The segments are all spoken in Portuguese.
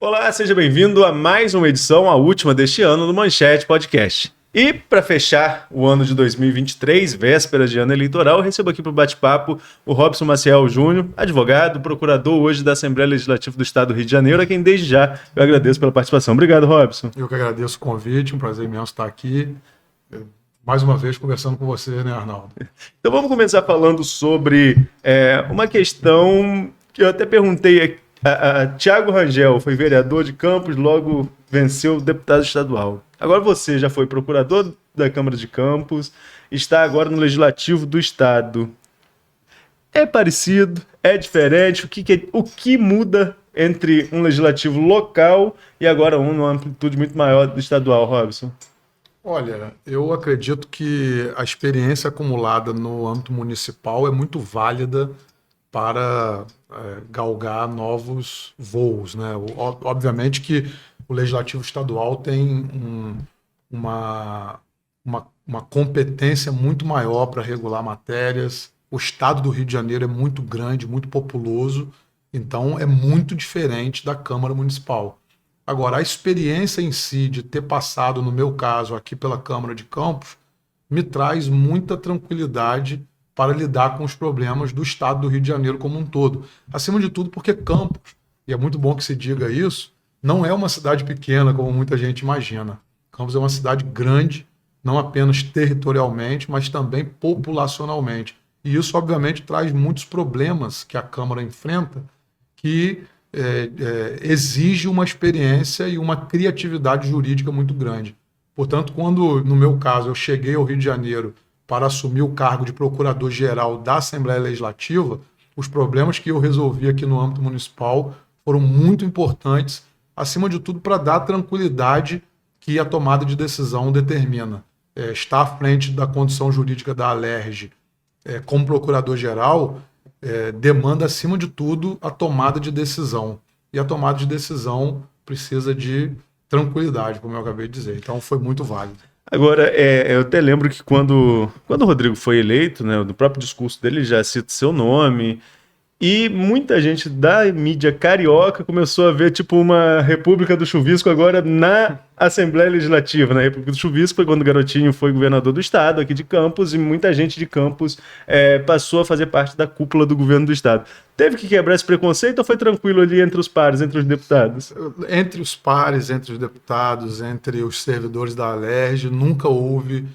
Olá, seja bem-vindo a mais uma edição, a última deste ano, do Manchete Podcast. E para fechar o ano de 2023, vésperas de ano eleitoral, eu recebo aqui para o bate-papo o Robson Maciel Júnior, advogado, procurador hoje da Assembleia Legislativa do Estado do Rio de Janeiro, a quem desde já eu agradeço pela participação. Obrigado, Robson. Eu que agradeço o convite, um prazer imenso estar aqui, mais uma vez conversando com você, né, Arnaldo? Então vamos começar falando sobre uma questão que eu até perguntei aqui. Tiago Rangel foi vereador de Campos, logo venceu deputado estadual. Agora você já foi procurador da Câmara de Campos, está agora no Legislativo do Estado. É parecido? É diferente? O que muda entre um legislativo local e agora um numa amplitude muito maior do estadual, Robson? Olha, eu acredito que a experiência acumulada no âmbito municipal é muito válida para galgar novos voos, né? Obviamente que o Legislativo Estadual tem uma, uma competência muito maior para regular matérias. O Estado do Rio de Janeiro é muito grande, muito populoso, então é muito diferente da Câmara Municipal. Agora, a experiência em si de ter passado, no meu caso, aqui pela Câmara de Campos, me traz muita tranquilidade para lidar com os problemas do Estado do Rio de Janeiro como um todo. Acima de tudo, porque Campos, e é muito bom que se diga isso, não é uma cidade pequena, como muita gente imagina. Campos é uma cidade grande, não apenas territorialmente, mas também populacionalmente. E isso, obviamente, traz muitos problemas que a Câmara enfrenta, que exige uma experiência e uma criatividade jurídica muito grande. Portanto, quando, no meu caso, eu cheguei ao Rio de Janeiro para assumir o cargo de procurador-geral da Assembleia Legislativa, os problemas que eu resolvi aqui no âmbito municipal foram muito importantes, acima de tudo, para dar tranquilidade que a tomada de decisão determina. Estar à frente da condição jurídica da Alerj como procurador-geral demanda, acima de tudo, a tomada de decisão. E a tomada de decisão precisa de tranquilidade, como eu acabei de dizer. Então, foi muito válido. Agora, eu até lembro que quando o Rodrigo foi eleito, né, no próprio discurso dele já cita seu nome, e muita gente da mídia carioca começou a ver tipo uma República do Chuvisco agora na Assembleia Legislativa. Na República do Chuvisco foi quando o Garotinho foi governador do estado, aqui de Campos, e muita gente de Campos passou a fazer parte da cúpula do governo do estado. Teve que quebrar esse preconceito ou foi tranquilo ali entre os pares, entre os deputados? Entre os pares, entre os deputados, entre os servidores da Alerj, nunca houve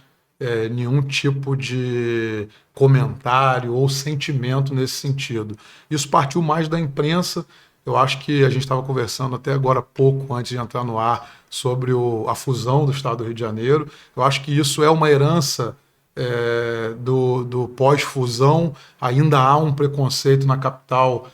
nenhum tipo de comentário ou sentimento nesse sentido. Isso partiu mais da imprensa. Eu acho que a gente estava conversando até agora há pouco, antes de entrar no ar, sobre a fusão do Estado do Rio de Janeiro. Eu acho que isso é uma herança do pós-fusão. Ainda há um preconceito na capital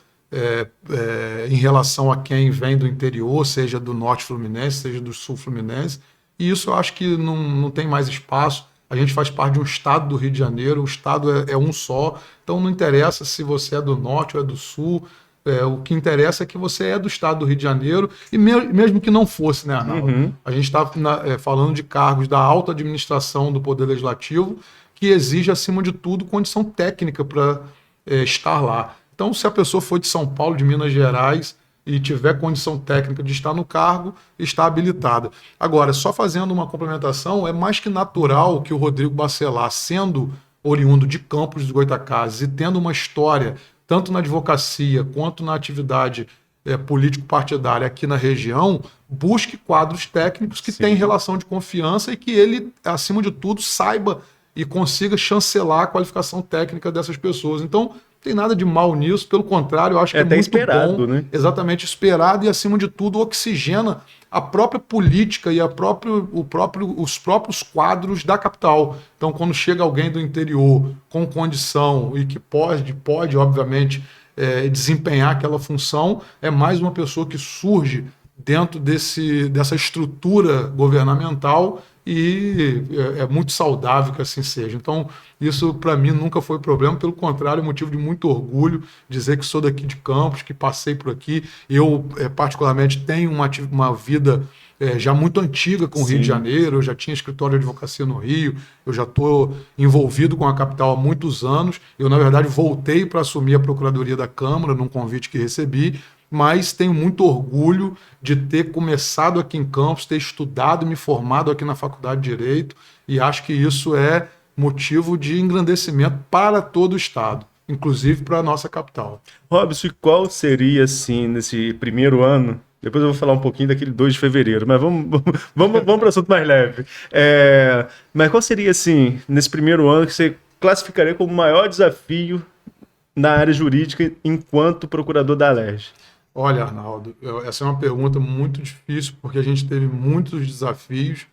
em relação a quem vem do interior, seja do norte fluminense, seja do sul fluminense. E isso eu acho que não tem mais espaço. A gente faz parte de um estado do Rio de Janeiro, o estado é um só, então não interessa se você é do norte ou é do sul, o que interessa é que você é do estado do Rio de Janeiro, e mesmo que não fosse, né, Arnaldo? A gente está falando de cargos da alta administração do Poder Legislativo, que exige, acima de tudo, condição técnica para estar lá. Então, se a pessoa for de São Paulo, de Minas Gerais, e tiver condição técnica de estar no cargo, está habilitada. Agora, só fazendo uma complementação, é mais que natural que o Rodrigo Bacelar, sendo oriundo de Campos dos Goytacazes e tendo uma história, tanto na advocacia quanto na atividade político-partidária aqui na região, busque quadros técnicos que têm relação de confiança e que ele, acima de tudo, saiba e consiga chancelar a qualificação técnica dessas pessoas. Então, não tem nada de mal nisso, pelo contrário, eu acho que é muito esperado, bom, né? Exatamente esperado, e acima de tudo oxigena a própria política e os próprios quadros da capital. Então, quando chega alguém do interior com condição e que pode obviamente, desempenhar aquela função, é mais uma pessoa que surge dentro dessa estrutura governamental e é muito saudável que assim seja. Então, isso para mim nunca foi problema, pelo contrário, é motivo de muito orgulho dizer que sou daqui de Campos, que passei por aqui. Eu, particularmente, tenho uma vida já muito antiga com o Rio de Janeiro, eu já tinha escritório de advocacia no Rio, eu já estou envolvido com a capital há muitos anos. Eu, na verdade, voltei para assumir a Procuradoria da Câmara, num convite que recebi, mas tenho muito orgulho de ter começado aqui em Campos, ter estudado e me formado aqui na Faculdade de Direito, e acho que isso é motivo de engrandecimento para todo o Estado, inclusive para a nossa capital. Robson, e qual seria, assim, nesse primeiro ano? Depois eu vou falar um pouquinho daquele 2 de fevereiro, mas vamos para o assunto mais leve. Mas qual seria, assim, nesse primeiro ano que você classificaria como o maior desafio na área jurídica enquanto procurador da Alerj? Olha, Arnaldo, essa é uma pergunta muito difícil, porque a gente teve muitos desafios,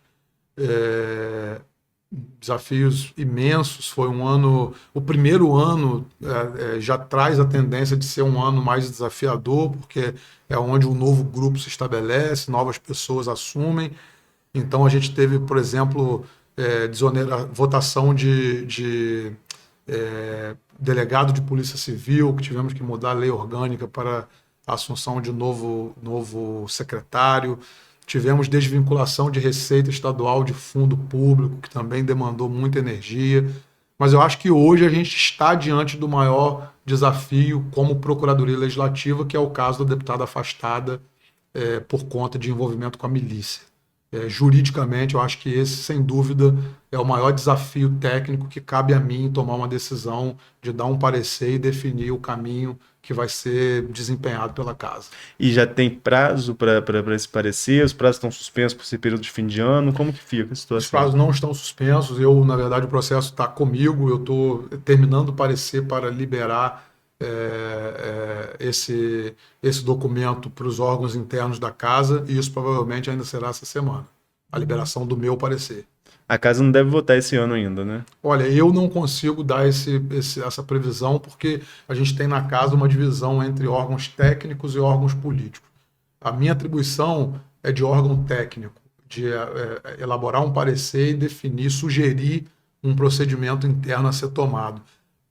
desafios imensos. Foi um ano, o primeiro ano já traz a tendência de ser um ano mais desafiador, porque é onde um novo grupo se estabelece, novas pessoas assumem. Então a gente teve, por exemplo, votação de delegado de Polícia Civil, que tivemos que mudar a lei orgânica para a assunção de novo secretário. Tivemos desvinculação de receita estadual de fundo público, que também demandou muita energia. Mas eu acho que hoje a gente está diante do maior desafio como Procuradoria Legislativa, que é o caso da deputada afastada por conta de envolvimento com a milícia. Juridicamente, eu acho que esse, sem dúvida, é o maior desafio técnico que cabe a mim tomar uma decisão de dar um parecer e definir o caminho que vai ser desempenhado pela casa. E já tem prazo para esse parecer? Os prazos estão suspensos por esse período de fim de ano? Como que fica a situação? Os prazos não estão suspensos. Na verdade, o processo está comigo. Eu estou terminando o parecer para liberar esse documento para os órgãos internos da casa, e isso provavelmente ainda será essa semana, a liberação do meu parecer. A casa não deve votar esse ano ainda, né? Olha, eu não consigo dar essa previsão, porque a gente tem na casa uma divisão entre órgãos técnicos e órgãos políticos. A minha atribuição é de órgão técnico, de elaborar um parecer e definir, sugerir um procedimento interno a ser tomado.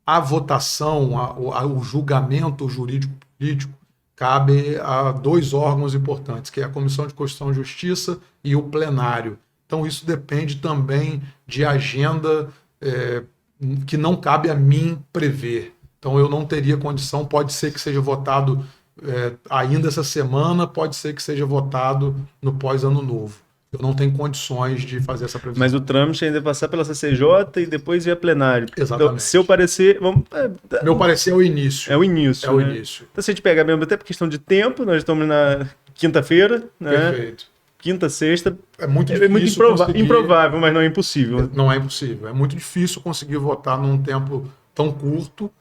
A votação, o julgamento jurídico-político cabe a dois órgãos importantes, que é a Comissão de Constituição e Justiça e o plenário. Então isso depende também de agenda que não cabe a mim prever. Então eu não teria condição, pode ser que seja votado ainda essa semana, pode ser que seja votado no pós-ano novo. Eu não tenho condições de fazer essa previsão. Mas o trâmite ainda vai passar pela CCJ e depois via plenário. Exatamente. Então, seu parecer... Meu parecer é o início. É o início. É o início. Então, se a gente pegar mesmo, até por questão de tempo, nós estamos na quinta-feira, né? Perfeito. Quinta, sexta. É muito difícil. Improvável, mas não é impossível. Não é impossível. É muito difícil conseguir votar num tempo tão curto.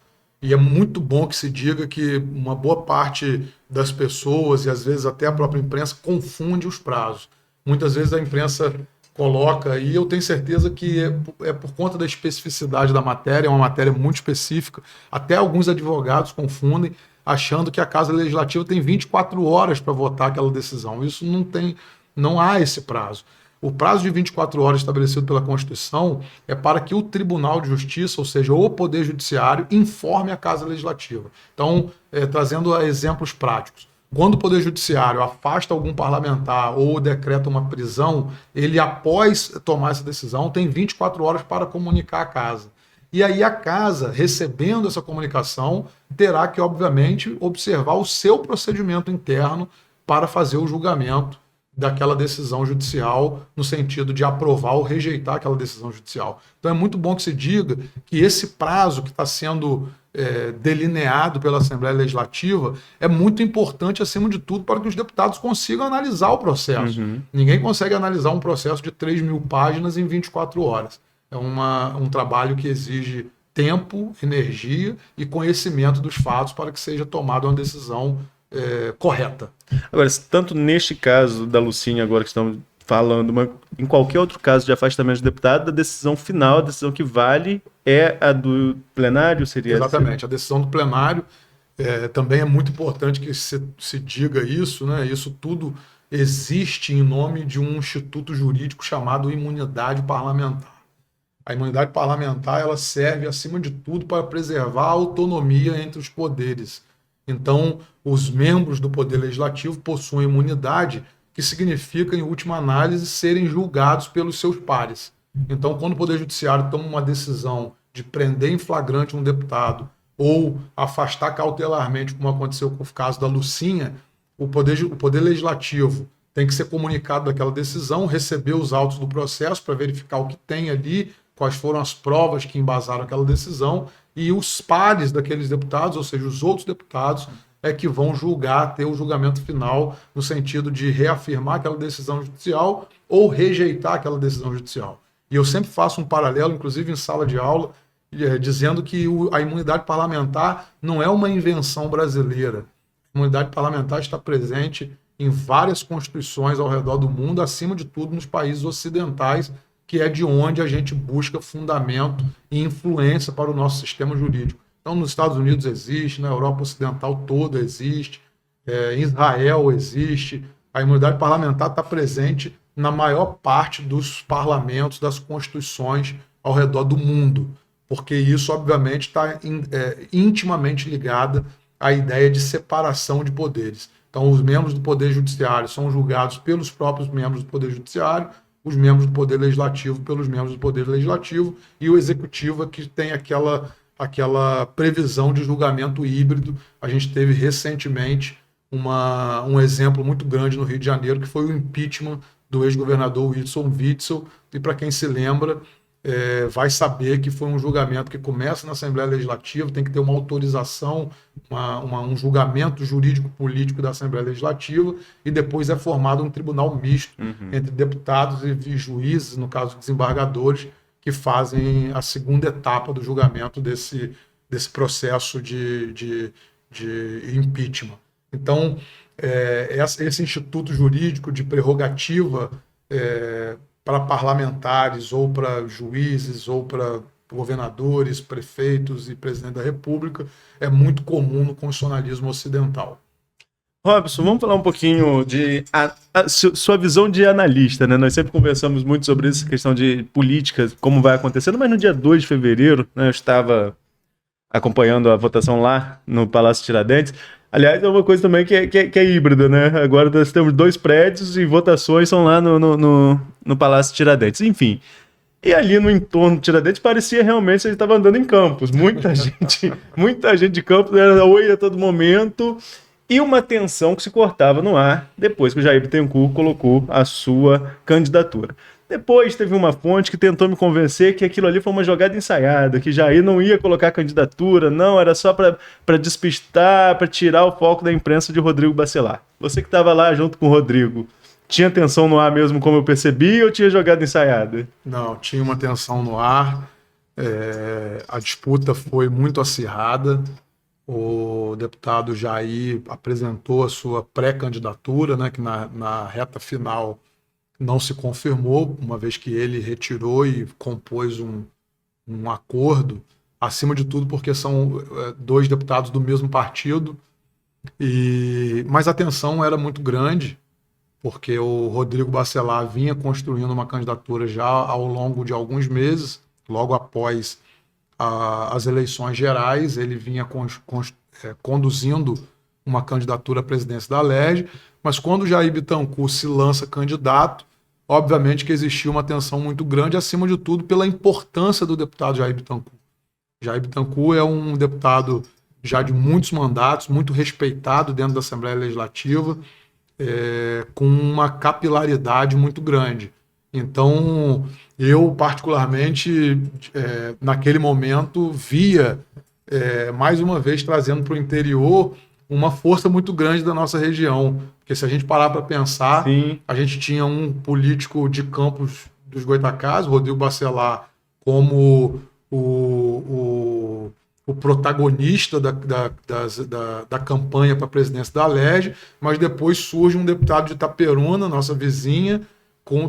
E é muito bom que se diga que uma boa parte das pessoas, e às vezes até a própria imprensa, confunde os prazos. Muitas vezes a imprensa coloca, e eu tenho certeza que é por conta da especificidade da matéria, é uma matéria muito específica. Até alguns advogados confundem, achando que a Casa Legislativa tem 24 horas para votar aquela decisão. Isso não há esse prazo. O prazo de 24 horas estabelecido pela Constituição é para que o Tribunal de Justiça, ou seja, o Poder Judiciário, informe a Casa Legislativa. Então, trazendo exemplos práticos. Quando o Poder Judiciário afasta algum parlamentar ou decreta uma prisão, ele, após tomar essa decisão, tem 24 horas para comunicar à Casa. E aí a Casa, recebendo essa comunicação, terá que, obviamente, observar o seu procedimento interno para fazer o julgamento daquela decisão judicial, no sentido de aprovar ou rejeitar aquela decisão judicial. Então é muito bom que se diga que esse prazo que está sendo delineado pela Assembleia Legislativa é muito importante, acima de tudo, para que os deputados consigam analisar o processo. Uhum. Ninguém consegue analisar um processo de 3.000 páginas em 24 horas. É um trabalho que exige tempo, energia e conhecimento dos fatos para que seja tomada uma decisão correta. Agora, tanto neste caso da Lucínia, agora que estamos falando, mas em qualquer outro caso de afastamento de deputado, a decisão final, a decisão que vale é a do plenário? Seria Exatamente, a decisão do plenário. Também é muito importante que se diga isso, né? Isso tudo existe em nome de um instituto jurídico chamado imunidade parlamentar. A imunidade parlamentar, ela serve, acima de tudo, para preservar a autonomia entre os poderes. Então, os membros do Poder Legislativo possuem imunidade, que significa, em última análise, serem julgados pelos seus pares. Então, quando o Poder Judiciário toma uma decisão de prender em flagrante um deputado ou afastar cautelarmente, como aconteceu com o caso da Lucinha, o poder legislativo tem que ser comunicado daquela decisão, receber os autos do processo para verificar o que tem ali, quais foram as provas que embasaram aquela decisão, e os pares daqueles deputados, ou seja, os outros deputados, é que vão julgar, ter o julgamento final, no sentido de reafirmar aquela decisão judicial ou rejeitar aquela decisão judicial. E eu sempre faço um paralelo, inclusive em sala de aula, dizendo que a imunidade parlamentar não é uma invenção brasileira. A imunidade parlamentar está presente em várias constituições ao redor do mundo, acima de tudo nos países ocidentais, que é de onde a gente busca fundamento e influência para o nosso sistema jurídico. Então, nos Estados Unidos existe, na Europa Ocidental toda existe, em Israel existe. A imunidade parlamentar está presente na maior parte dos parlamentos, das constituições ao redor do mundo, porque isso, obviamente, está intimamente ligado à ideia de separação de poderes. Então, os membros do Poder Judiciário são julgados pelos próprios membros do Poder Judiciário, os membros do Poder Legislativo pelos membros do Poder Legislativo, e o Executivo é que tem aquela previsão de julgamento híbrido. A gente teve recentemente um exemplo muito grande no Rio de Janeiro, que foi o impeachment do ex-governador Wilson Witzel, e para quem se lembra, vai saber que foi um julgamento que começa na Assembleia Legislativa, tem que ter uma autorização, um julgamento jurídico-político da Assembleia Legislativa, e depois é formado um tribunal misto entre deputados e juízes, no caso desembargadores, que fazem a segunda etapa do julgamento desse processo de impeachment. Então, esse instituto jurídico de prerrogativa para parlamentares, ou para juízes, ou para governadores, prefeitos e presidente da República, é muito comum no constitucionalismo ocidental. Robson, vamos falar um pouquinho de sua visão de analista, né? Nós sempre conversamos muito sobre essa questão de política, como vai acontecendo, mas no dia 2 de fevereiro, né, eu estava acompanhando a votação lá no Palácio Tiradentes. Aliás, é uma coisa também que é híbrida, né? Agora nós temos 2 prédios e votações são lá no Palácio Tiradentes. Enfim, e ali no entorno do Tiradentes parecia realmente que a gente estava andando em Campos. Muita gente de Campos, era oi a todo momento. E uma tensão que se cortava no ar depois que o Jair Bittencourt colocou a sua candidatura. Depois teve uma fonte que tentou me convencer que aquilo ali foi uma jogada ensaiada, que Jair não ia colocar candidatura, não, era só para despistar, para tirar o foco da imprensa de Rodrigo Bacelar. Você que estava lá junto com o Rodrigo, tinha tensão no ar mesmo, como eu percebi, ou tinha jogada ensaiada? Não, tinha uma tensão no ar, a disputa foi muito acirrada. O deputado Jair apresentou a sua pré-candidatura, né, que na reta final não se confirmou, uma vez que ele retirou e compôs um acordo, acima de tudo porque são 2 deputados do mesmo partido, mas a tensão era muito grande, porque o Rodrigo Bacelar vinha construindo uma candidatura já ao longo de alguns meses, logo após as eleições gerais, ele vinha conduzindo uma candidatura à presidência da LERJ, mas quando Jair Bittencourt se lança candidato, obviamente que existia uma tensão muito grande, acima de tudo pela importância do deputado Jair Bittencourt. Jair Bittencourt é um deputado já de muitos mandatos, muito respeitado dentro da Assembleia Legislativa, com uma capilaridade muito grande. Então, eu particularmente, naquele momento, via, mais uma vez, trazendo para o interior uma força muito grande da nossa região. Porque se a gente parar para pensar, sim, a gente tinha um político de Campos dos Goytacazes, Rodrigo Bacelar, como o protagonista da campanha para a presidência da LERJ, mas depois surge um deputado de Itaperuna, nossa vizinha,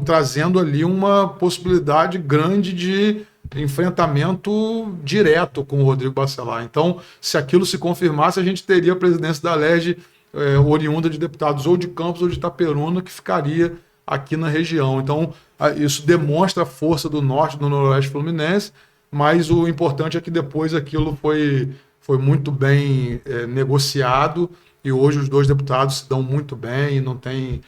trazendo ali uma possibilidade grande de enfrentamento direto com o Rodrigo Bacelar. Então, se aquilo se confirmasse, a gente teria a presidência da LERJ oriunda de deputados ou de Campos ou de Itaperuna, que ficaria aqui na região. Então, isso demonstra a força do norte, do noroeste fluminense, mas o importante é que depois aquilo foi muito bem negociado, e hoje os 2 deputados se dão muito bem e não tem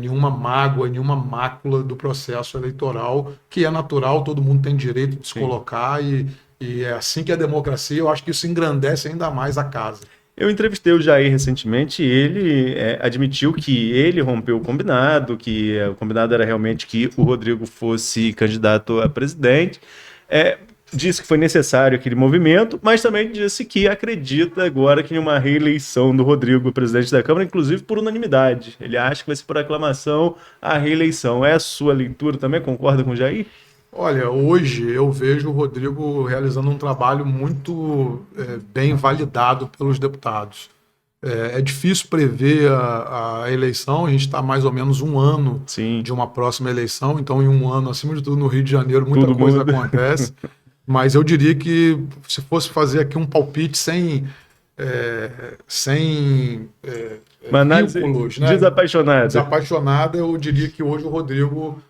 nenhuma mágoa, nenhuma mácula do processo eleitoral, que é natural, todo mundo tem direito de se colocar, e E é assim que é a democracia, eu acho que isso engrandece ainda mais a casa. Eu entrevistei o Jair recentemente e ele admitiu que ele rompeu o combinado, que o combinado era realmente que o Rodrigo fosse candidato a presidente. Disse que foi necessário aquele movimento, mas também disse que acredita agora que em uma reeleição do Rodrigo, presidente da Câmara, inclusive por unanimidade. Ele acha que vai ser por aclamação a reeleição. É a sua leitura também? Concorda com o Jair? Olha, hoje eu vejo o Rodrigo realizando um trabalho muito bem validado pelos deputados. É difícil prever a eleição, a gente está mais ou menos um ano Sim. de uma próxima eleição, então em um ano, acima de tudo, no Rio de Janeiro, muita Tudo coisa muda. acontece. Mas eu diria que se fosse fazer aqui um palpite sem Uma análise vínculos, né? desapaixonada. Desapaixonada, eu diria que hoje o Rodrigo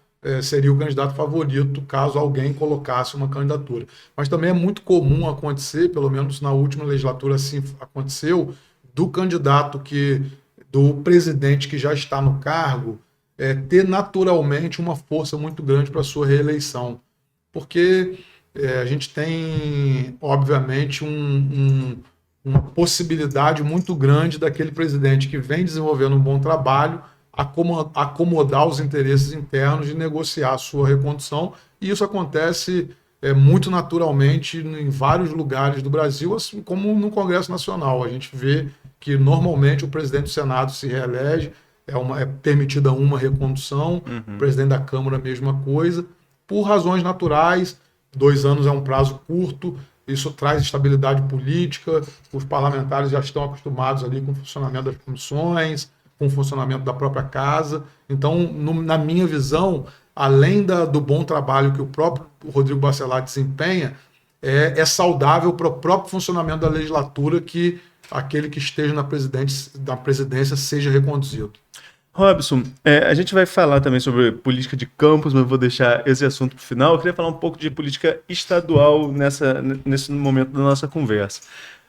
seria o candidato favorito caso alguém colocasse uma candidatura. Mas também é muito comum acontecer, pelo menos na última legislatura assim aconteceu, do presidente que já está no cargo ter naturalmente uma força muito grande para a sua reeleição. Porque a gente tem, obviamente, uma possibilidade muito grande daquele presidente que vem desenvolvendo um bom trabalho acomodar os interesses internos de negociar a sua recondução, e isso acontece muito naturalmente em vários lugares do Brasil, assim como no Congresso Nacional. A gente vê que normalmente o presidente do Senado se reelege, é permitida uma recondução, o presidente da Câmara a mesma coisa, por razões naturais. 2 anos é um prazo curto, isso traz estabilidade política, os parlamentares já estão acostumados ali com o funcionamento das comissões, com o funcionamento da própria casa. Então, na minha visão, além do bom trabalho que o próprio Rodrigo Bacelar desempenha, é saudável para o próprio funcionamento da legislatura que aquele que esteja na presidência seja reconduzido. Robson, a gente vai falar também sobre política de campos, mas eu vou deixar esse assunto para o final. Eu queria falar um pouco de política estadual nesse momento da nossa conversa.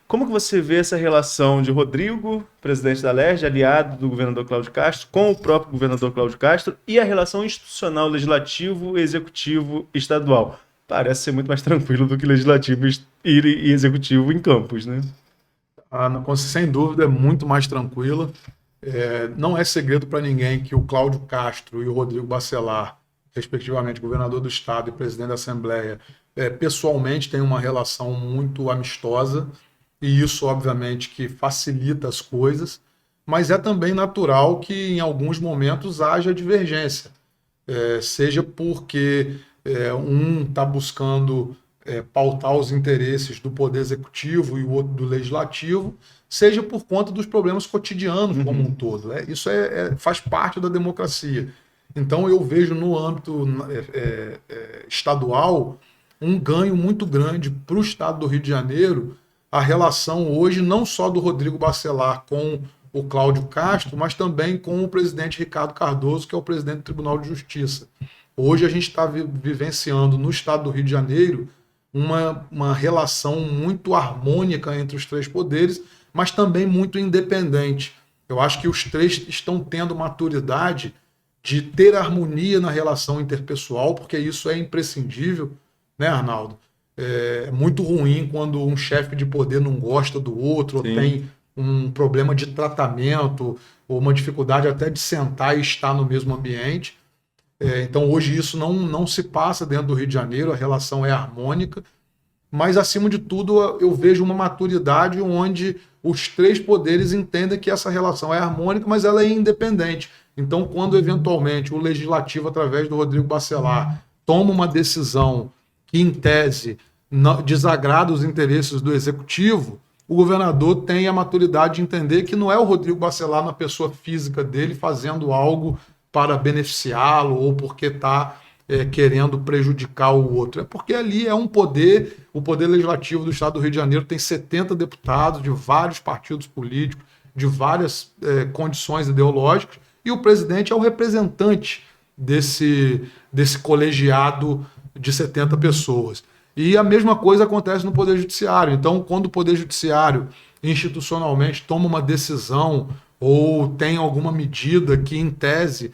Como que você vê essa relação de Rodrigo, presidente da LERJ, aliado do governador Cláudio Castro, com o próprio governador Cláudio Castro, e a relação institucional legislativo, executivo estadual? Parece ser muito mais tranquilo do que legislativo e executivo em Campos, né? Sem dúvida, é muito mais tranquila. Não é segredo para ninguém que o Cláudio Castro e o Rodrigo Bacelar, respectivamente governador do estado e presidente da Assembleia, pessoalmente têm uma relação muito amistosa, e isso obviamente que facilita as coisas, mas é também natural que em alguns momentos haja divergência, seja porque um está buscando pautar os interesses do Poder Executivo e o outro do Legislativo, seja por conta dos problemas cotidianos como um todo. Isso faz parte da democracia. Então eu vejo no âmbito estadual um ganho muito grande para o estado do Rio de Janeiro, a relação hoje não só do Rodrigo Bacelar com o Cláudio Castro, mas também com o presidente Ricardo Cardoso, que é o presidente do Tribunal de Justiça. Hoje a gente está vivenciando no estado do Rio de Janeiro uma relação muito harmônica entre os três poderes, mas também muito independente. Eu acho que os três estão tendo maturidade de ter harmonia na relação interpessoal, porque isso é imprescindível, né, Arnaldo? É muito ruim quando um chefe de poder não gosta do outro, Sim. ou tem um problema de tratamento, ou uma dificuldade até de sentar e estar no mesmo ambiente. Então hoje isso não se passa dentro do Rio de Janeiro, a relação é harmônica, mas acima de tudo eu vejo uma maturidade onde os três poderes entendem que essa relação é harmônica, mas ela é independente. Então quando eventualmente o Legislativo, através do Rodrigo Bacelar, toma uma decisão que em tese desagrada os interesses do Executivo, o governador tem a maturidade de entender que não é o Rodrigo Bacelar na pessoa física dele fazendo algo para beneficiá-lo ou porque está querendo prejudicar o outro. É porque ali é um poder, o Poder Legislativo do Estado do Rio de Janeiro tem 70 deputados de vários partidos políticos, de várias condições ideológicas, e o presidente é o representante desse colegiado de 70 pessoas. E a mesma coisa acontece no Poder Judiciário. Então, quando o Poder Judiciário institucionalmente toma uma decisão ou tem alguma medida que, em tese,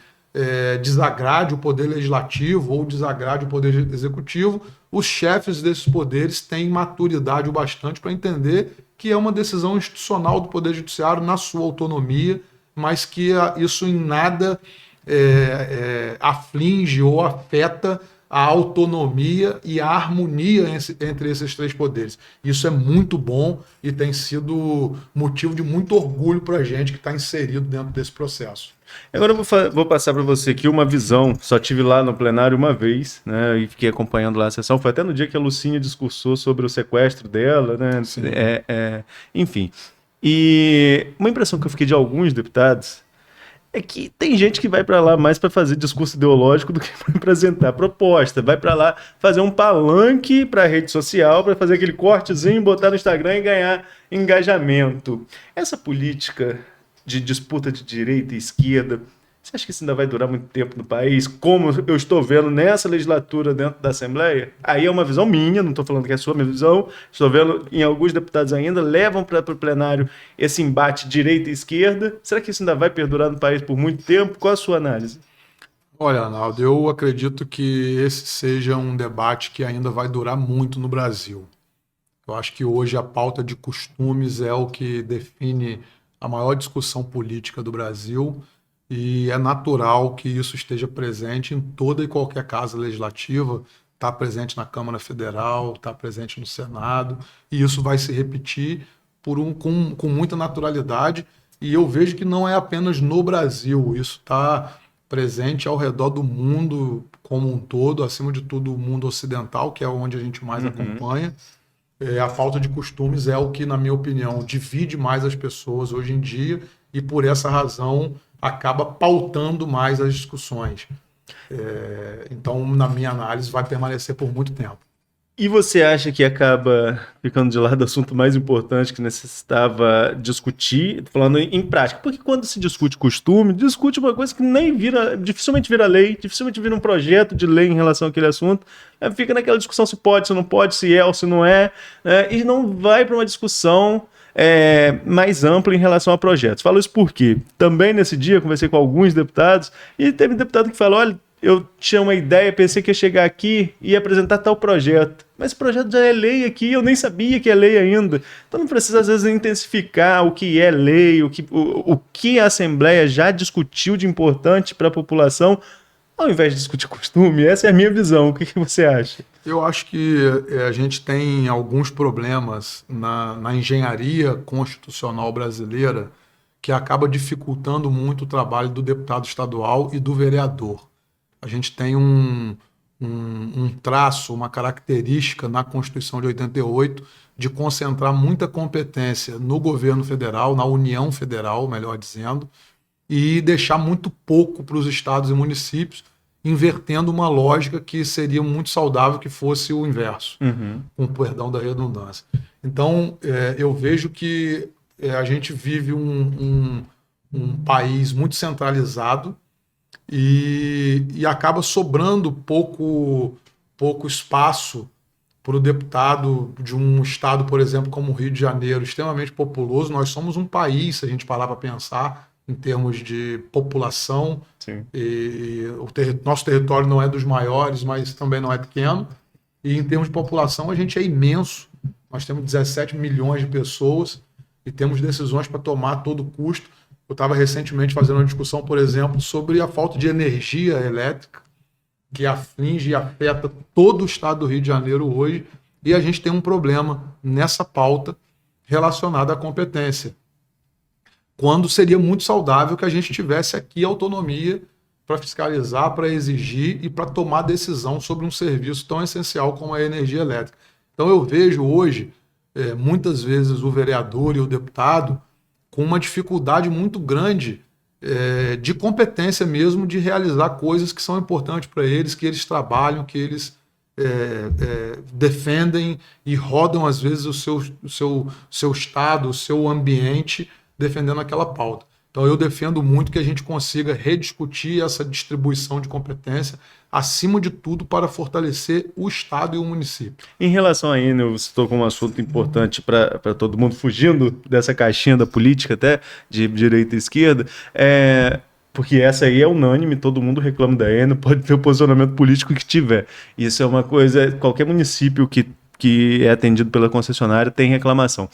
desagrade o poder legislativo ou desagrade o poder executivo, os chefes desses poderes têm maturidade o bastante para entender que é uma decisão institucional do Poder Judiciário na sua autonomia, mas que isso em nada aflige ou afeta a autonomia e a harmonia entre esses três poderes. Isso é muito bom e tem sido motivo de muito orgulho para a gente que está inserido dentro desse processo. Agora eu vou passar para você aqui uma visão. Só tive lá no plenário uma vez, né? E fiquei acompanhando lá a sessão. Foi até no dia que a Lucinha discursou sobre o sequestro dela, né? Enfim. E uma impressão que eu fiquei de alguns deputados é que tem gente que vai para lá mais para fazer discurso ideológico do que para apresentar proposta. Vai para lá fazer um palanque para a rede social, para fazer aquele cortezinho, botar no Instagram e ganhar engajamento. Essa política de disputa de direita e esquerda, você acha que isso ainda vai durar muito tempo no país? Como eu estou vendo nessa legislatura dentro da Assembleia? Aí é uma visão minha, não estou falando que é a sua minha visão, estou vendo em alguns deputados ainda, levam para o plenário esse embate direita e esquerda. Será que isso ainda vai perdurar no país por muito tempo? Qual a sua análise? Olha, Arnaldo, eu acredito que esse seja um debate que ainda vai durar muito no Brasil. Eu acho que hoje a pauta de costumes é o que define a maior discussão política do Brasil e é natural que isso esteja presente em toda e qualquer casa legislativa, está presente na Câmara Federal, está presente no Senado, e isso vai se repetir com muita naturalidade, e eu vejo que não é apenas no Brasil, isso está presente ao redor do mundo como um todo, acima de tudo o mundo ocidental, que é onde a gente mais acompanha. A falta de costumes é o que, na minha opinião, divide mais as pessoas hoje em dia e, por essa razão, acaba pautando mais as discussões. Então, na minha análise, vai permanecer por muito tempo. E você acha que acaba ficando de lado o assunto mais importante que necessitava discutir, falando em prática? Porque quando se discute costume, discute uma coisa que nem dificilmente vira lei, dificilmente vira um projeto de lei em relação àquele assunto. Fica naquela discussão se pode, se não pode, se é ou se não é, né? E não vai para uma discussão mais ampla em relação a projetos. Falo isso porque também nesse dia conversei com alguns deputados e teve deputado que falou, olha, eu tinha uma ideia, pensei que ia chegar aqui e ia apresentar tal projeto. Mas esse projeto já é lei aqui, eu nem sabia que é lei ainda. Então não precisa, às vezes, intensificar o que é lei, o que a Assembleia já discutiu de importante para a população, ao invés de discutir costume. Essa é a minha visão. O que você acha? Eu acho que a gente tem alguns problemas na engenharia constitucional brasileira que acaba dificultando muito o trabalho do deputado estadual e do vereador. A gente tem um traço, uma característica na Constituição de 88 de concentrar muita competência no governo federal, na União Federal, melhor dizendo, e deixar muito pouco para os estados e municípios, invertendo uma lógica que seria muito saudável que fosse o inverso, com perdão da redundância. Então, eu vejo que a gente vive um país muito centralizado, e acaba sobrando pouco espaço para o deputado de um estado, por exemplo, como o Rio de Janeiro, extremamente populoso. Nós somos um país, se a gente parar para pensar, em termos de população. Sim. E nosso território não é dos maiores, mas também não é pequeno. E em termos de população, a gente é imenso. Nós temos 17 milhões de pessoas e temos decisões para tomar a todo custo. Eu estava recentemente fazendo uma discussão, por exemplo, sobre a falta de energia elétrica que aflige e afeta todo o estado do Rio de Janeiro hoje, e a gente tem um problema nessa pauta relacionada à competência. Quando seria muito saudável que a gente tivesse aqui autonomia para fiscalizar, para exigir e para tomar decisão sobre um serviço tão essencial como a energia elétrica. Então eu vejo hoje, muitas vezes, o vereador e o deputado com uma dificuldade muito grande de competência mesmo de realizar coisas que são importantes para eles, que eles trabalham, que eles defendem e rodam, às vezes, o seu estado, o seu ambiente, defendendo aquela pauta. Então eu defendo muito que a gente consiga rediscutir essa distribuição de competência, acima de tudo, para fortalecer o Estado e o município. Em relação a Enel, você tocou um assunto importante para todo mundo, fugindo dessa caixinha da política até, de direita e esquerda. Porque essa aí é unânime, todo mundo reclama da Enel, pode ter o posicionamento político que tiver. Isso é uma coisa, qualquer município que é atendido pela concessionária tem reclamação.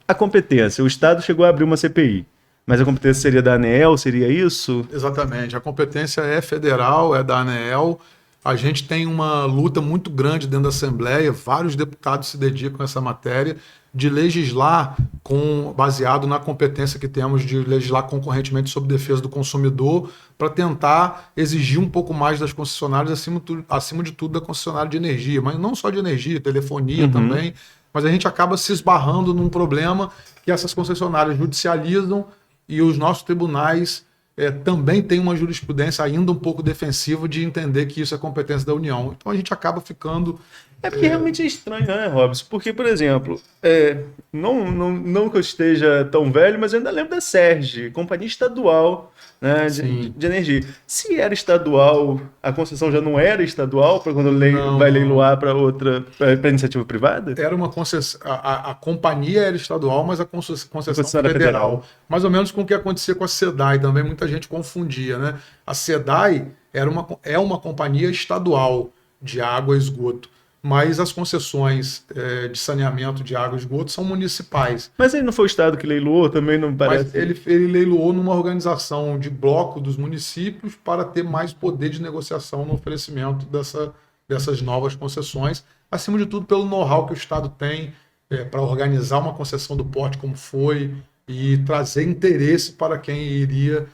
A competência, o Estado chegou a abrir uma CPI, mas a competência seria da ANEEL, seria isso? Exatamente. A competência é federal, é da ANEEL. A gente tem uma luta muito grande dentro da Assembleia, vários deputados se dedicam a essa matéria, de legislar baseado na competência que temos de legislar concorrentemente sobre defesa do consumidor, para tentar exigir um pouco mais das concessionárias, acima de tudo da concessionária de energia, mas não só de energia, telefonia também, mas a gente acaba se esbarrando num problema que essas concessionárias judicializam e os nossos tribunais também têm uma jurisprudência ainda um pouco defensiva de entender que isso é competência da União. Então a gente acaba ficando... Porque realmente é estranho, né, Robson? Porque, por exemplo, não que eu esteja tão velho, mas eu ainda lembro da Serg, companhia estadual, né, de energia. Se era estadual, a concessão já não era estadual para quando vai leiloar para outra, para iniciativa privada? Era uma concessão, a companhia era estadual, mas a concessão era federal. Mais ou menos com o que acontecia com a SEDAI também, muita gente confundia, né? A SEDAI é uma companhia estadual de água e esgoto, mas as concessões de saneamento de água e esgoto são municipais. Mas ele não foi o Estado que leiloou? Também não parece... Mas ele leiloou numa organização de bloco dos municípios para ter mais poder de negociação no oferecimento dessas novas concessões, acima de tudo pelo know-how que o Estado tem para organizar uma concessão do porte como foi e trazer interesse para quem iria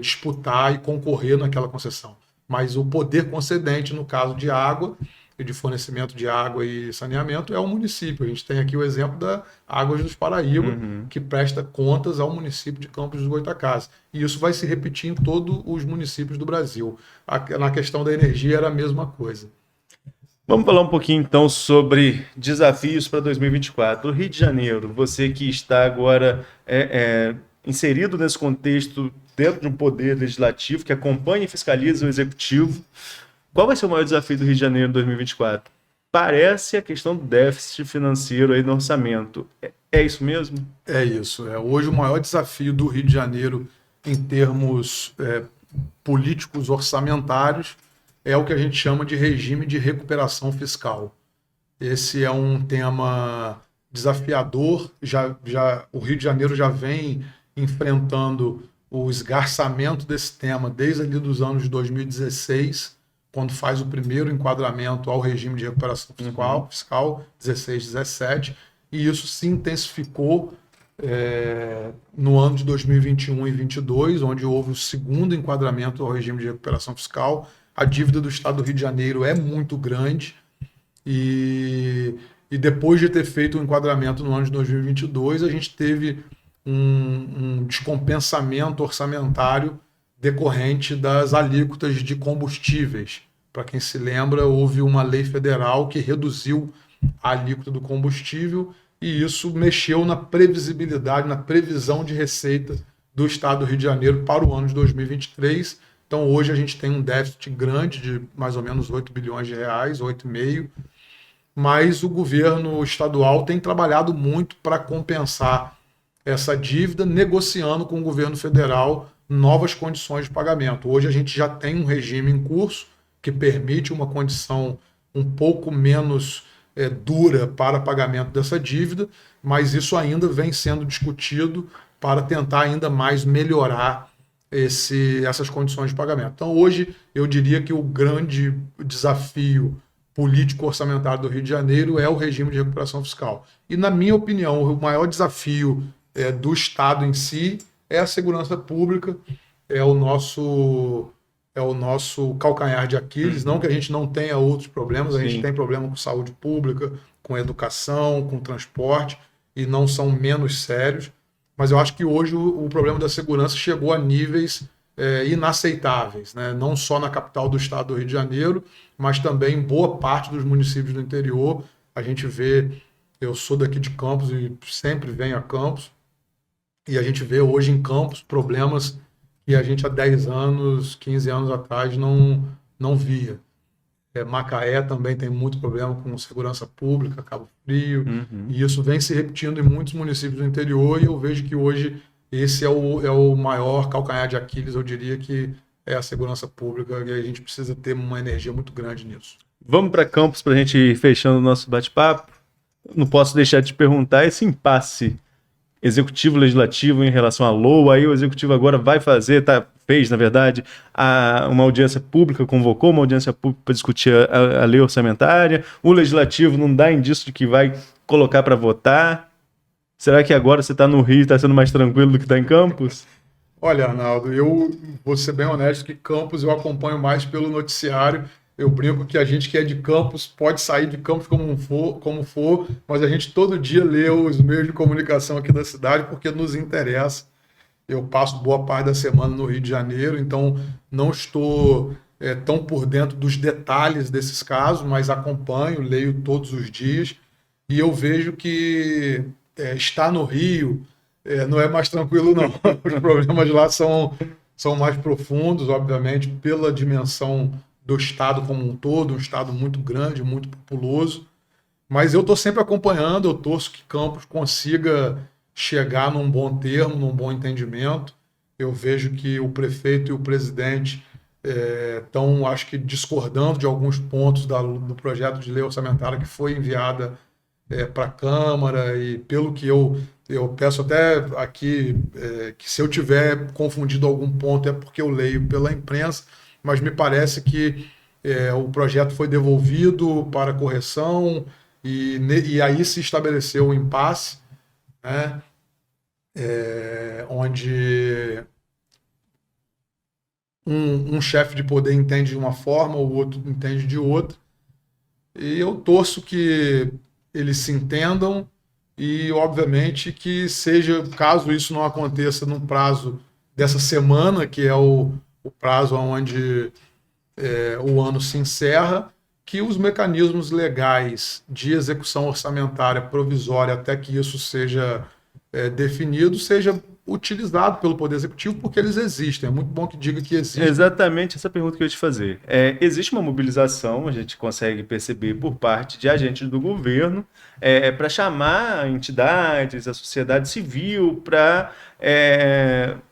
disputar e concorrer naquela concessão. Mas o poder concedente, no caso de água e de fornecimento de água e saneamento, é o município. A gente tem aqui o exemplo da Águas dos Paraíba, que presta contas ao município de Campos dos Goytacazes. E isso vai se repetir em todos os municípios do Brasil. Na questão da energia era a mesma coisa. Vamos falar um pouquinho, então, sobre desafios para 2024. O Rio de Janeiro, você que está agora inserido nesse contexto, dentro de um poder legislativo que acompanha e fiscaliza o executivo, qual vai ser o maior desafio do Rio de Janeiro em 2024? Parece a questão do déficit financeiro aí no orçamento. É isso mesmo? É isso. Hoje o maior desafio do Rio de Janeiro em termos políticos orçamentários é o que a gente chama de regime de recuperação fiscal. Esse é um tema desafiador. O Rio de Janeiro já vem enfrentando o esgarçamento desse tema desde ali dos anos de 2016, quando faz o primeiro enquadramento ao regime de recuperação fiscal 16-17, e isso se intensificou no ano de 2021 e 2022, onde houve o segundo enquadramento ao regime de recuperação fiscal. A dívida do Estado do Rio de Janeiro é muito grande, e depois de ter feito o enquadramento no ano de 2022, a gente teve um descompensamento orçamentário decorrente das alíquotas de combustíveis. Para quem se lembra, houve uma lei federal que reduziu a alíquota do combustível, e isso mexeu na previsibilidade, na previsão de receita do Estado do Rio de Janeiro para o ano de 2023. Então, hoje a gente tem um déficit grande de mais ou menos 8 bilhões de reais, 8,5, mas o governo estadual tem trabalhado muito para compensar essa dívida, negociando com o governo federal novas condições de pagamento. Hoje a gente já tem um regime em curso que permite uma condição um pouco menos dura para pagamento dessa dívida, mas isso ainda vem sendo discutido para tentar ainda mais melhorar essas condições de pagamento. Então, hoje, eu diria que o grande desafio político orçamentário do Rio de Janeiro é o regime de recuperação fiscal. E, na minha opinião, o maior desafio do Estado em si é a segurança pública, é o nosso calcanhar de Aquiles. Não que a gente não tenha outros problemas, a gente tem problema com saúde pública, com educação, com transporte, e não são menos sérios, mas eu acho que hoje o problema da segurança chegou a níveis inaceitáveis, né? Não só na capital do estado do Rio de Janeiro, mas também em boa parte dos municípios do interior. A gente vê, eu sou daqui de Campos e sempre venho a Campos, e a gente vê hoje em Campos problemas que a gente há 10 anos, 15 anos atrás não via. Macaé também tem muito problema com segurança pública, Cabo Frio, e isso vem se repetindo em muitos municípios do interior, e eu vejo que hoje esse é o maior calcanhar de Aquiles, eu diria que é a segurança pública, e a gente precisa ter uma energia muito grande nisso. Vamos para Campos para a gente ir fechando o nosso bate-papo. Não posso deixar de te perguntar esse impasse executivo-legislativo em relação à LOA. Aí o executivo agora vai fazer, fez, na verdade, uma audiência pública, convocou uma audiência pública para discutir a lei orçamentária. O legislativo não dá indício de que vai colocar para votar. Será que agora você está no Rio e está sendo mais tranquilo do que está em Campos? Olha, Arnaldo, eu vou ser bem honesto que Campos eu acompanho mais pelo noticiário. Eu brinco que a gente que é de Campos pode sair de Campos como for, mas a gente todo dia lê os meios de comunicação aqui da cidade porque nos interessa. Eu passo boa parte da semana no Rio de Janeiro, então não estou tão por dentro dos detalhes desses casos, mas acompanho, leio todos os dias e eu vejo que estar no Rio não é mais tranquilo, não. Os problemas lá são mais profundos, obviamente, pela dimensão do estado como um todo, um estado muito grande, muito populoso. Mas eu estou sempre acompanhando, eu torço que Campos consiga chegar num bom termo, num bom entendimento. Eu vejo que o prefeito e o presidente estão, acho que, discordando de alguns pontos do projeto de lei orçamentária que foi enviada para a Câmara, e pelo que eu peço até aqui que se eu tiver confundido algum ponto é porque eu leio pela imprensa, mas me parece que o projeto foi devolvido para correção e aí se estabeleceu o impasse, né, onde um chefe de poder entende de uma forma, o outro entende de outra, e eu torço que eles se entendam e, obviamente, que seja, caso isso não aconteça no prazo dessa semana, que é o prazo onde o ano se encerra, que os mecanismos legais de execução orçamentária provisória até que isso seja definido, seja utilizado pelo Poder Executivo, porque eles existem. É muito bom que diga que existem. Exatamente essa pergunta que eu ia te fazer. Existe uma mobilização, a gente consegue perceber, por parte de agentes do governo, para chamar entidades, a sociedade civil, para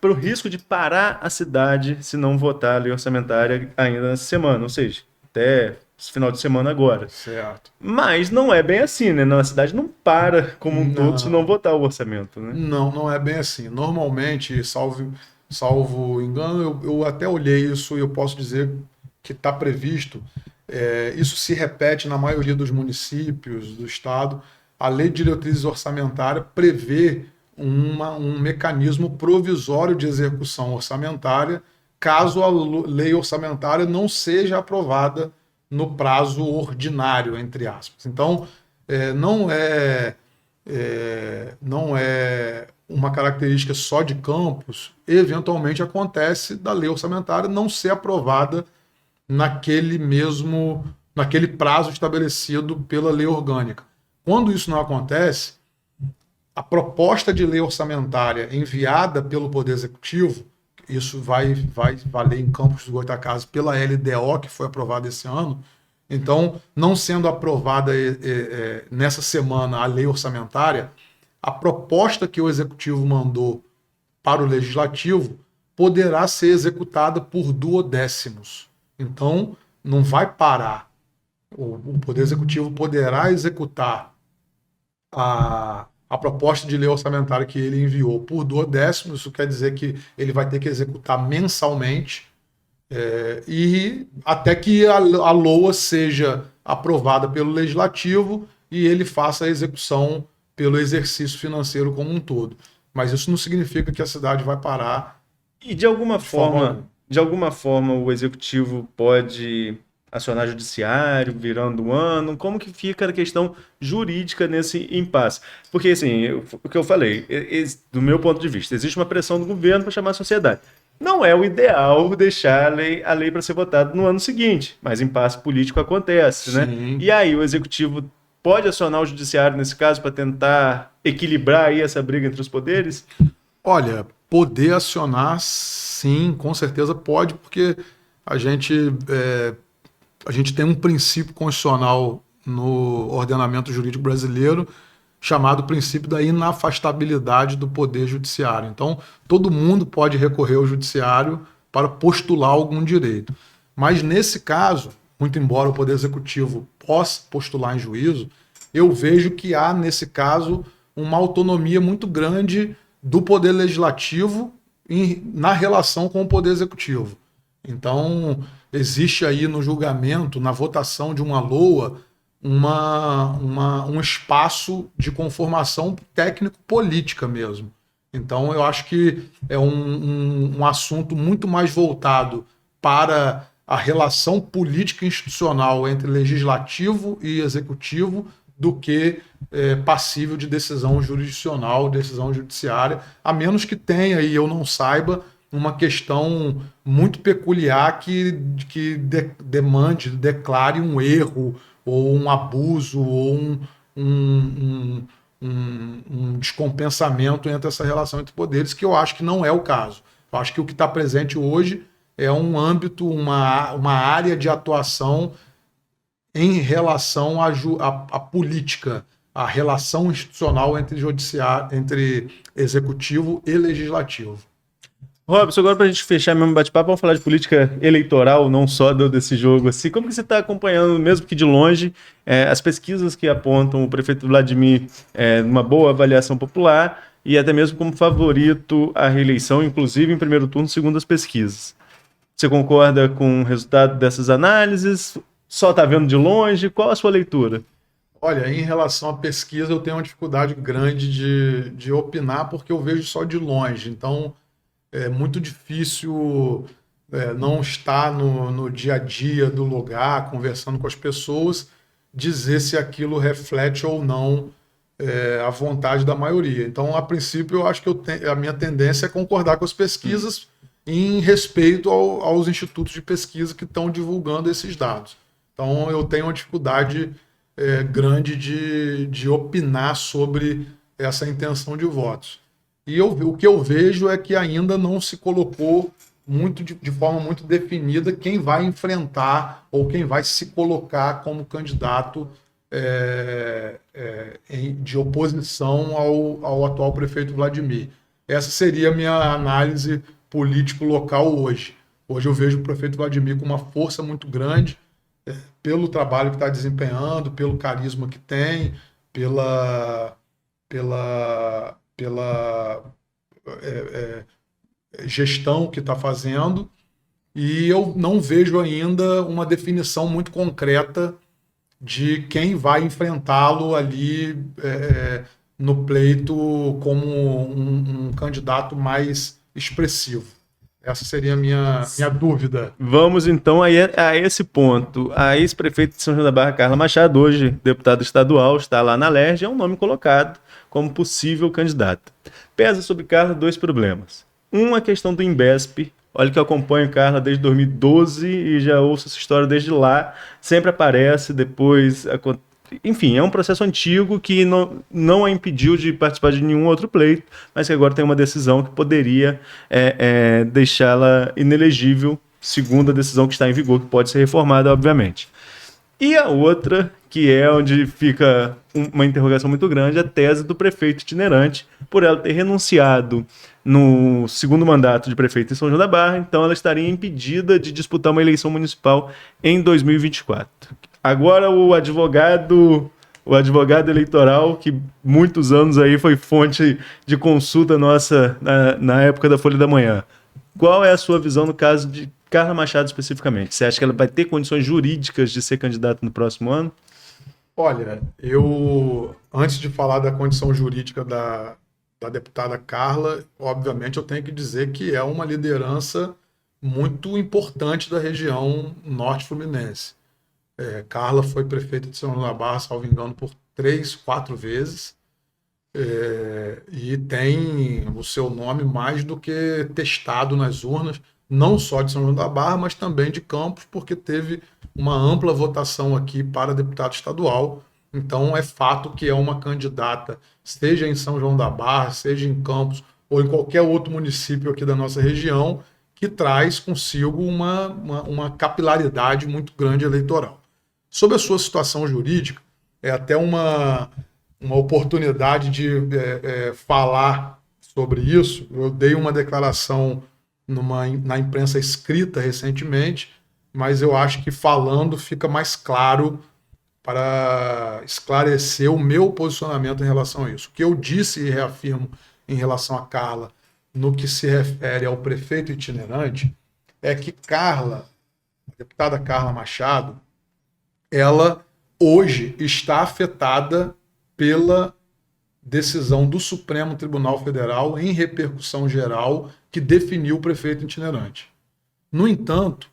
o risco de parar a cidade se não votar a lei orçamentária ainda nessa semana, ou seja, até esse final de semana agora. Certo. Mas não é bem assim, né? A cidade não para como um todo se não votar o orçamento, né? Não é bem assim. Normalmente, salvo engano, eu até olhei isso e eu posso dizer que está previsto. Isso se repete na maioria dos municípios do estado. A Lei de Diretrizes Orçamentárias prevê um mecanismo provisório de execução orçamentária caso a lei orçamentária não seja aprovada no prazo ordinário, entre aspas. Então, não é uma característica só de Campos. Eventualmente acontece da lei orçamentária não ser aprovada naquele prazo estabelecido pela lei orgânica. Quando isso não acontece, a proposta de lei orçamentária enviada pelo Poder Executivo, isso vai valer em Campos dos Goytacazes pela LDO, que foi aprovada esse ano. Então, não sendo aprovada nessa semana a lei orçamentária, a proposta que o Executivo mandou para o Legislativo poderá ser executada por duodécimos. Então, não vai parar. O Poder Executivo poderá executar a proposta de lei orçamentária que ele enviou por duodécimos. Isso quer dizer que ele vai ter que executar mensalmente, e até que a LOA seja aprovada pelo Legislativo e ele faça a execução pelo exercício financeiro como um todo. Mas isso não significa que a cidade vai parar. E de alguma forma o Executivo pode acionar judiciário virando o ano? Como que fica a questão jurídica nesse impasse? Porque, assim, o que eu falei, do meu ponto de vista, existe uma pressão do governo para chamar a sociedade. Não é o ideal deixar a lei para ser votada no ano seguinte, mas impasse político acontece, né? E aí o Executivo pode acionar o judiciário nesse caso para tentar equilibrar aí essa briga entre os poderes? Olha, poder acionar, sim, com certeza pode, porque a gente tem um princípio constitucional no ordenamento jurídico brasileiro chamado princípio da inafastabilidade do poder judiciário. Então, todo mundo pode recorrer ao judiciário para postular algum direito. Mas nesse caso, muito embora o Poder Executivo possa postular em juízo, eu vejo que há, nesse caso, uma autonomia muito grande do Poder Legislativo na relação com o Poder Executivo. Então, existe aí no julgamento, na votação de uma LOA, um espaço de conformação técnico-política mesmo. Então, eu acho que é um assunto muito mais voltado para a relação política e institucional entre legislativo e executivo do que passível de decisão jurisdicional, decisão judiciária, a menos que tenha, e eu não saiba, uma questão muito peculiar que declare um erro, ou um abuso, ou um descompensamento entre essa relação entre poderes, que eu acho que não é o caso. Eu acho que o que está presente hoje é um âmbito, uma área de atuação em relação à política, à relação institucional entre executivo e legislativo. Robson, agora para a gente fechar mesmo o bate-papo, vamos falar de política eleitoral, não só desse jogo. Assim, como que você está acompanhando, mesmo que de longe, as pesquisas que apontam o prefeito Vladimir numa boa avaliação popular e até mesmo como favorito à reeleição, inclusive em primeiro turno, segundo as pesquisas? Você concorda com o resultado dessas análises? Só está vendo de longe? Qual a sua leitura? Olha, em relação à pesquisa, eu tenho uma dificuldade grande de opinar, porque eu vejo só de longe. Então, é muito difícil não estar no dia a dia do lugar, conversando com as pessoas, dizer se aquilo reflete ou não a vontade da maioria. Então, a princípio, eu acho que a minha tendência é concordar com as pesquisas em respeito aos institutos de pesquisa que estão divulgando esses dados. Então, eu tenho uma dificuldade grande de opinar sobre essa intenção de votos. E o que eu vejo é que ainda não se colocou de forma muito definida quem vai enfrentar ou quem vai se colocar como candidato de oposição ao atual prefeito Vladimir. Essa seria a minha análise político local hoje. Hoje eu vejo o prefeito Vladimir com uma força muito grande, pelo trabalho que está desempenhando, pelo carisma que tem, pela gestão que está fazendo, e eu não vejo ainda uma definição muito concreta de quem vai enfrentá-lo ali no pleito como um candidato mais expressivo. Essa seria a minha dúvida. Vamos então a esse ponto. A ex-prefeita de São João da Barra, Carla Machado, hoje deputada estadual, está lá na LERJ, é um nome colocado como possível candidata. Pesa sobre Carla dois problemas. A questão do Inbesp. Olha que eu acompanho Carla desde 2012 e já ouço essa história desde lá. Sempre aparece, depois... Enfim, é um processo antigo que não a impediu de participar de nenhum outro pleito, mas que agora tem uma decisão que poderia deixá-la inelegível, segundo a decisão que está em vigor, que pode ser reformada, obviamente. E a outra, que é onde fica uma interrogação muito grande, a tese do prefeito itinerante, por ela ter renunciado no segundo mandato de prefeito em São João da Barra, então ela estaria impedida de disputar uma eleição municipal em 2024. Agora o advogado eleitoral, que muitos anos aí foi fonte de consulta nossa na época da Folha da Manhã. Qual é a sua visão no caso de Carla Machado especificamente? Você acha que ela vai ter condições jurídicas de ser candidata no próximo ano? Olha, antes de falar da condição jurídica da deputada Carla, obviamente eu tenho que dizer que é uma liderança muito importante da região norte fluminense. Carla foi prefeita de São João da Barra, salvo engano, por 3, 4 vezes, e tem o seu nome mais do que testado nas urnas, não só de São João da Barra, mas também de Campos, porque teve uma ampla votação aqui para deputado estadual. Então é fato que é uma candidata, seja em São João da Barra, seja em Campos ou em qualquer outro município aqui da nossa região, que traz consigo uma capilaridade muito grande eleitoral. Sobre a sua situação jurídica, é até uma uma oportunidade de falar sobre isso. Eu dei uma declaração na imprensa escrita recentemente, mas eu acho que falando fica mais claro para esclarecer o meu posicionamento em relação a isso. O que eu disse e reafirmo em relação a Carla, no que se refere ao prefeito itinerante, é que Carla, a deputada Carla Machado, ela hoje está afetada pela decisão do Supremo Tribunal Federal em repercussão geral que definiu o prefeito itinerante. No entanto,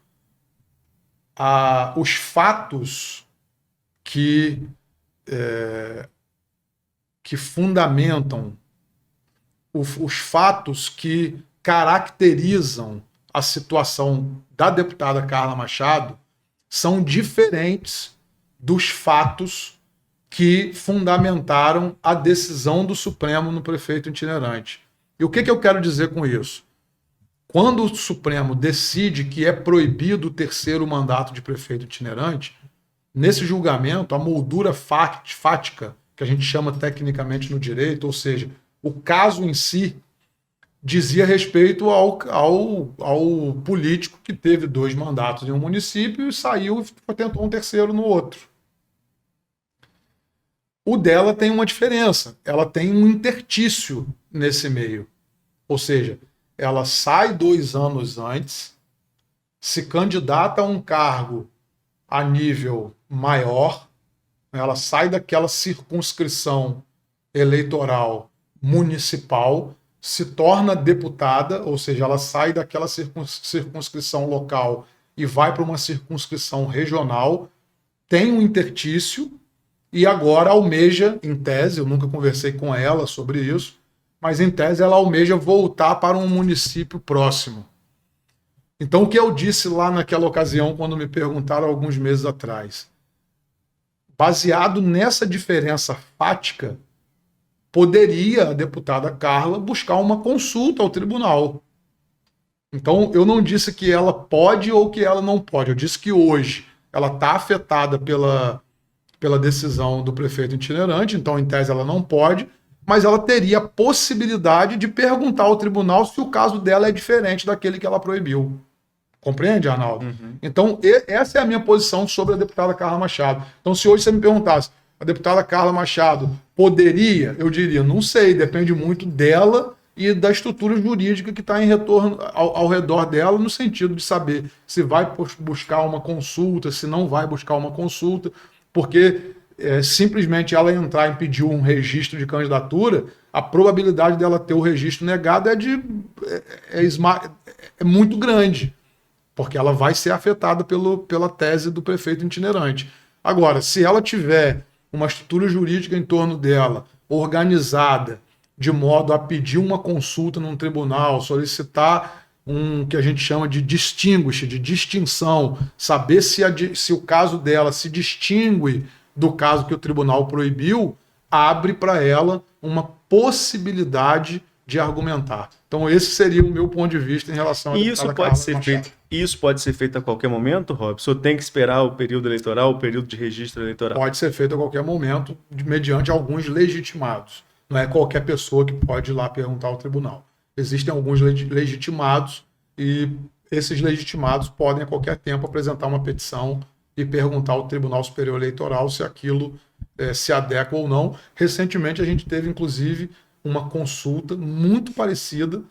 os fatos que fundamentam, os fatos que caracterizam a situação da deputada Carla Machado são diferentes dos fatos que fundamentaram a decisão do Supremo no prefeito itinerante. E o que eu quero dizer com isso? Quando o Supremo decide que é proibido o terceiro mandato de prefeito itinerante, nesse julgamento, a moldura fática, que a gente chama tecnicamente no direito, ou seja, o caso em si, dizia respeito ao político que teve 2 mandatos em um município e saiu e tentou um terceiro no outro. O dela tem uma diferença, ela tem um intertício nesse meio. Ou seja, ela sai 2 anos antes, se candidata a um cargo a nível maior, ela sai daquela circunscrição eleitoral municipal, se torna deputada, ou seja, ela sai daquela circunscrição local e vai para uma circunscrição regional, tem um intertício e agora almeja, em tese, eu nunca conversei com ela sobre isso, mas em tese ela almeja voltar para um município próximo. Então o que eu disse lá naquela ocasião, quando me perguntaram alguns meses atrás, baseado nessa diferença fática, poderia a deputada Carla buscar uma consulta ao tribunal. Então, eu não disse que ela pode ou que ela não pode. Eu disse que hoje ela está afetada pela decisão do prefeito itinerante, então, em tese, ela não pode, mas ela teria a possibilidade de perguntar ao tribunal se o caso dela é diferente daquele que ela proibiu. Compreende, Arnaldo? Uhum. Então, essa é a minha posição sobre a deputada Carla Machado. Então, se hoje você me perguntasse, a deputada Carla Machado poderia? Eu diria, não sei, depende muito dela e da estrutura jurídica que está em retorno ao redor dela, no sentido de saber se vai buscar uma consulta, se não vai buscar uma consulta, porque simplesmente ela entrar e pedir um registro de candidatura, a probabilidade dela ter o registro negado é muito grande, porque ela vai ser afetada pela tese do prefeito itinerante. Agora, se ela tiver uma estrutura jurídica em torno dela, organizada, de modo a pedir uma consulta num tribunal, solicitar um que a gente chama de distinguish, de distinção, saber se o caso dela se distingue do caso que o tribunal proibiu, abre para ela uma possibilidade de argumentar. Então esse seria o meu ponto de vista em relação a isso pode ser feito. Isso pode ser feito a qualquer momento, Robson? Ou tem que esperar o período eleitoral, o período de registro eleitoral? Pode ser feito a qualquer momento, mediante alguns legitimados. Não é qualquer pessoa que pode ir lá perguntar ao tribunal. Existem alguns legitimados e esses legitimados podem a qualquer tempo apresentar uma petição e perguntar ao Tribunal Superior Eleitoral se aquilo se adequa ou não. Recentemente a gente teve, inclusive, uma consulta muito parecida,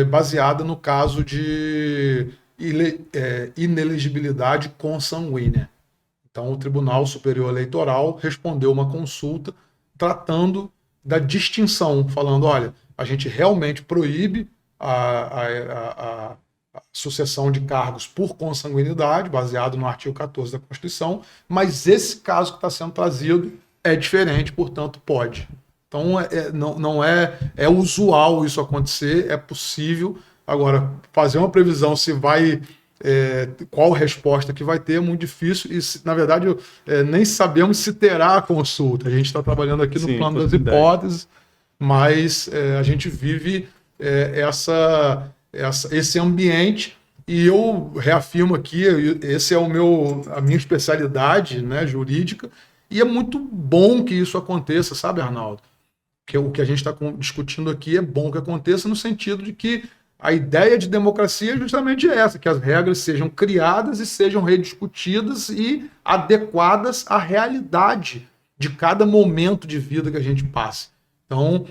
baseada no caso de inelegibilidade consanguínea. Então, o Tribunal Superior Eleitoral respondeu uma consulta tratando da distinção, falando, olha, a gente realmente proíbe a sucessão de cargos por consanguinidade, baseado no artigo 14 da Constituição, mas esse caso que está sendo trazido é diferente, portanto, pode. Então, não é usual isso acontecer, é possível. Agora, fazer uma previsão se vai... qual resposta que vai ter é muito difícil e, na verdade, nem sabemos se terá a consulta. A gente está trabalhando aqui no plano das hipóteses, mas a gente vive esse ambiente e eu reafirmo aqui, esse é a minha especialidade, né, jurídica, E é muito bom que isso aconteça, sabe, Arnaldo? Que o que a gente está discutindo aqui é bom que aconteça no sentido de que a ideia de democracia é justamente essa, que as regras sejam criadas e sejam rediscutidas e adequadas à realidade de cada momento de vida que a gente passa. Então,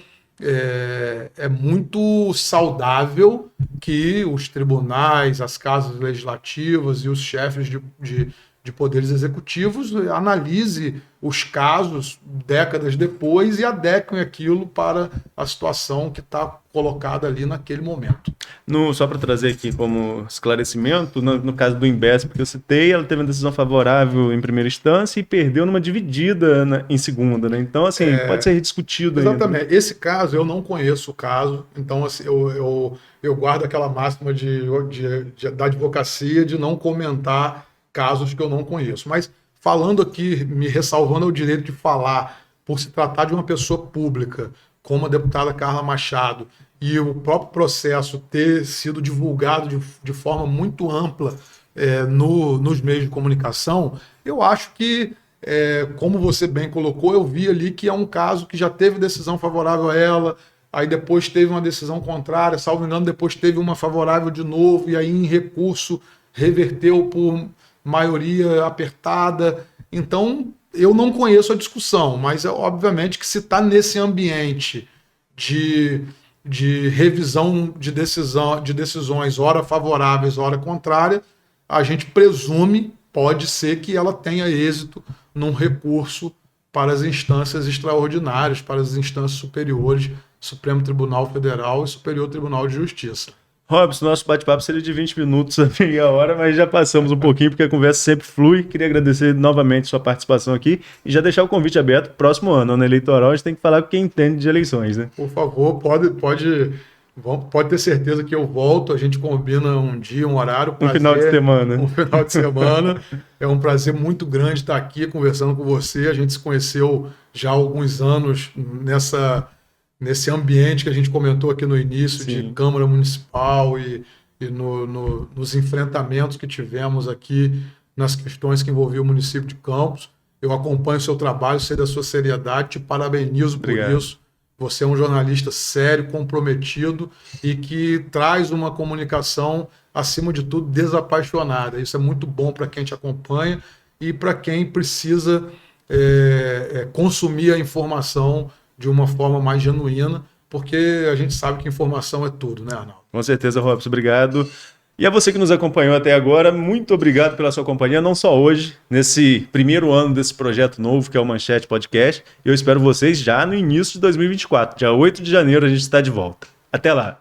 é muito saudável que os tribunais, as casas legislativas e os chefes de poderes executivos analise os casos décadas depois e adequem aquilo para a situação que está colocada ali naquele momento. Só para trazer aqui como esclarecimento, no caso do Inbesp que eu citei, ela teve uma decisão favorável em primeira instância e perdeu numa dividida em segunda, né? Então, assim, pode ser rediscutido ainda. Exatamente. Esse caso, eu não conheço o caso, então assim, eu guardo aquela máxima da advocacia de não comentar casos que eu não conheço. Mas falando aqui, me ressalvando o direito de falar, por se tratar de uma pessoa pública, como a deputada Carla Machado, e o próprio processo ter sido divulgado de forma muito ampla nos meios de comunicação, eu acho que, como você bem colocou, eu vi ali que é um caso que já teve decisão favorável a ela, aí depois teve uma decisão contrária, salvo engano, depois teve uma favorável de novo, e aí em recurso reverteu por maioria apertada. Então, eu não conheço a discussão, mas obviamente que se está nesse ambiente de revisão de decisões, ora favoráveis, ora contrária, a gente presume, pode ser que ela tenha êxito num recurso para as instâncias extraordinárias, para as instâncias superiores, Supremo Tribunal Federal e Superior Tribunal de Justiça. Robson, nosso bate-papo seria de 20 minutos a meia hora, mas já passamos um pouquinho, porque a conversa sempre flui. Queria agradecer novamente sua participação aqui e já deixar o convite aberto pro próximo ano eleitoral. A gente tem que falar com quem entende de eleições, né? Por favor, pode ter certeza que eu volto. A gente combina um dia, um horário. Um final de semana. Um final de semana. É um prazer muito grande estar aqui conversando com você. A gente se conheceu já há alguns anos nesse ambiente que a gente comentou aqui no início. Sim. De Câmara Municipal e nos enfrentamentos que tivemos aqui nas questões que envolviam o município de Campos. Eu acompanho o seu trabalho, sei da sua seriedade, te parabenizo por isso. Você é um jornalista sério, comprometido e que traz uma comunicação, acima de tudo, desapaixonada. Isso é muito bom para quem te acompanha e para quem precisa consumir a informação de uma forma mais genuína, porque a gente sabe que informação é tudo, né, Arnaldo? Com certeza, Robson. Obrigado. E a você que nos acompanhou até agora, muito obrigado pela sua companhia, não só hoje, nesse primeiro ano desse projeto novo, que é o Manchete Podcast. Eu espero vocês já no início de 2024. Dia 8 de janeiro a gente está de volta. Até lá!